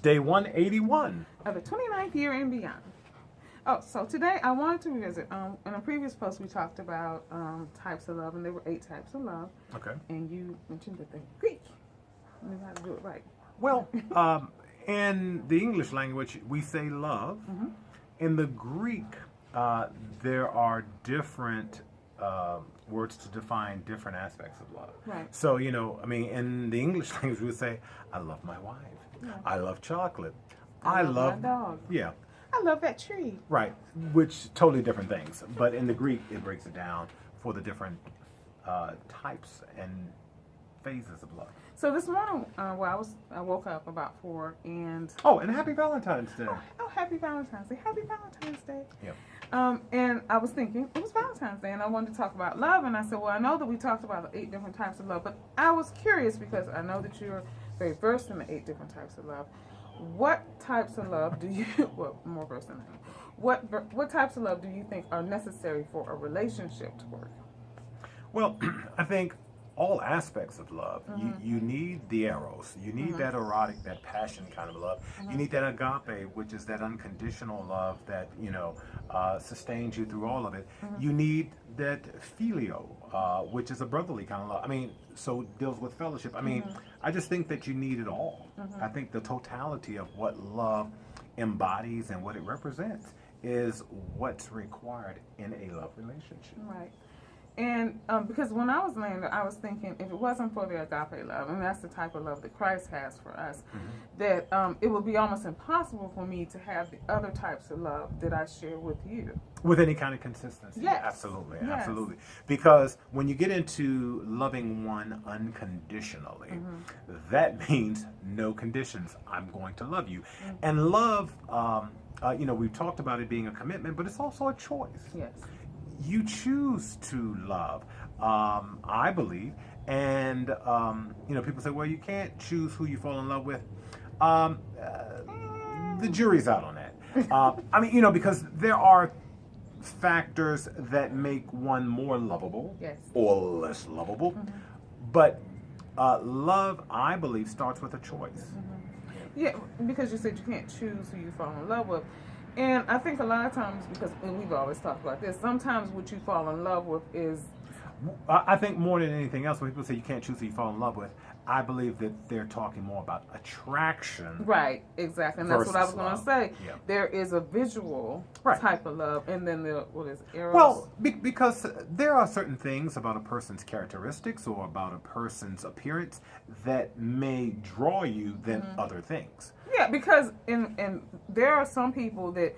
Day 181. Of the 29th year and beyond. Oh, so today I wanted to revisit. In a previous post, we talked about types of love, and there were 8 types of love. Okay. And you mentioned that the Greek knew how to do it right. Well, in the English language, we say love. Mm-hmm. In the Greek, there are different words to define different aspects of love. Right. So, in the English language, we would say, I love my wife. Yeah. I love chocolate. I love my dog. Yeah. I love that tree. Right, which totally different things. But in the Greek, it breaks it down for the different types and phases of love. So this morning, I woke up about 4 and... Oh, and happy Valentine's Day. Oh, happy Valentine's Day. Happy Valentine's Day. Yeah. And I was thinking, it was Valentine's Day, and I wanted to talk about love. And I said, well, I know that we talked about the 8 different types of love, but I was curious because I know that you're very versed in the 8 different types of love. What types of love do you, well, more versed than I am, what types of love do you think are necessary for a relationship to work? Well, I think all aspects of love, you need the eros, you need that erotic, that passion kind of love. You need that agape, which is that unconditional love that, sustains you through all of it. You need that filio, which is a brotherly kind of love. I mean, so deals with fellowship. I mean, I just think that you need it all. I think the totality of what love embodies and what it represents is what's required in a love relationship. Right. And because when I was laying there, I was thinking, if it wasn't for the agape love, and that's the type of love that Christ has for us, that it would be almost impossible for me to have the other types of love that I share with you. With any kind of consistency. Yes. Absolutely, yes. absolutely. Because when you get into loving one unconditionally, that means no conditions. I'm going to love you. And love, we've talked about it being a commitment, but it's also a choice. Yes. You choose to love, I believe, and people say, well, you can't choose who you fall in love with. The jury's out on that. Because there are factors that make one more lovable or less lovable, but love, I believe, starts with a choice. Yeah, because you said you can't choose who you fall in love with. And I think a lot of times, and we've always talked about this, sometimes what you fall in love with is... I think more than anything else, when people say you can't choose who you fall in love with, I believe that they're talking more about attraction. Right, exactly. And that's what I was going to say. Yeah. There is a visual type of love, and then what is it, eros? Well, because there are certain things about a person's characteristics or about a person's appearance that may draw you than other things. Yeah, because and there are some people that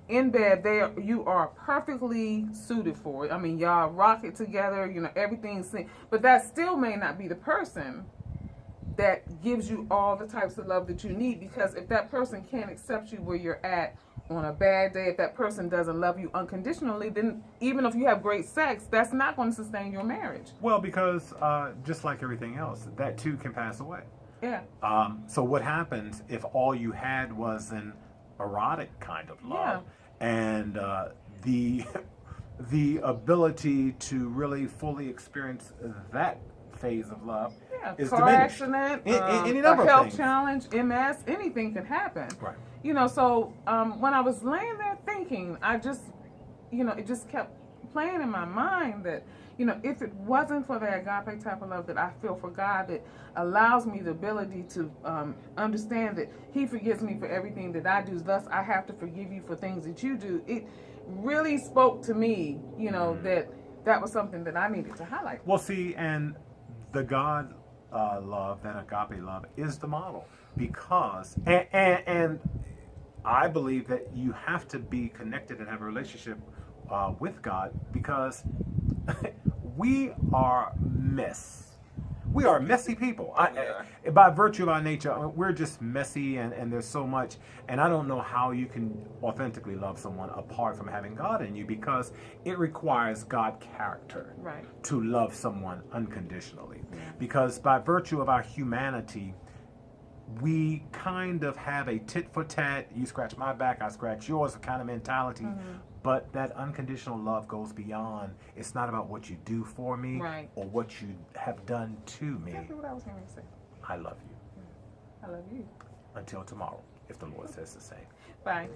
in bed you are perfectly suited for it. I mean, y'all rock it together, everything's but that still may not be the person that gives you all the types of love that you need, because if that person can't accept you where you're at on a bad day, if that person doesn't love you unconditionally, then even if you have great sex, that's not going to sustain your marriage. Well, because just like everything else, that too can pass away. Yeah. So what happens if all you had was an erotic kind of love, and the ability to really fully experience that phase of love is car diminished. Accident, any a number of health things. challenge, MS, anything can happen. Right. So when I was laying there thinking, I just, it just kept playing in my mind that, if it wasn't for the agape type of love that I feel for God, that allows me the ability to understand that He forgives me for everything that I do, thus I have to forgive you for things that you do, it really spoke to me, that was something that I needed to highlight. Well, see, and the God love, that agape love, is the model, because, and I believe that you have to be connected and have a relationship with God, because we are messy people. By virtue of our nature, we're just messy, and there's so much. And I don't know how you can authentically love someone apart from having God in you, because it requires God character to love someone unconditionally. Because by virtue of our humanity, we kind of have a tit for tat, you scratch my back, I scratch yours kind of mentality. But that unconditional love goes beyond. It's not about what you do for me or what you have done to me. Exactly what I was going to say. I love you. I love you. until tomorrow, if the Lord says the same. Bye.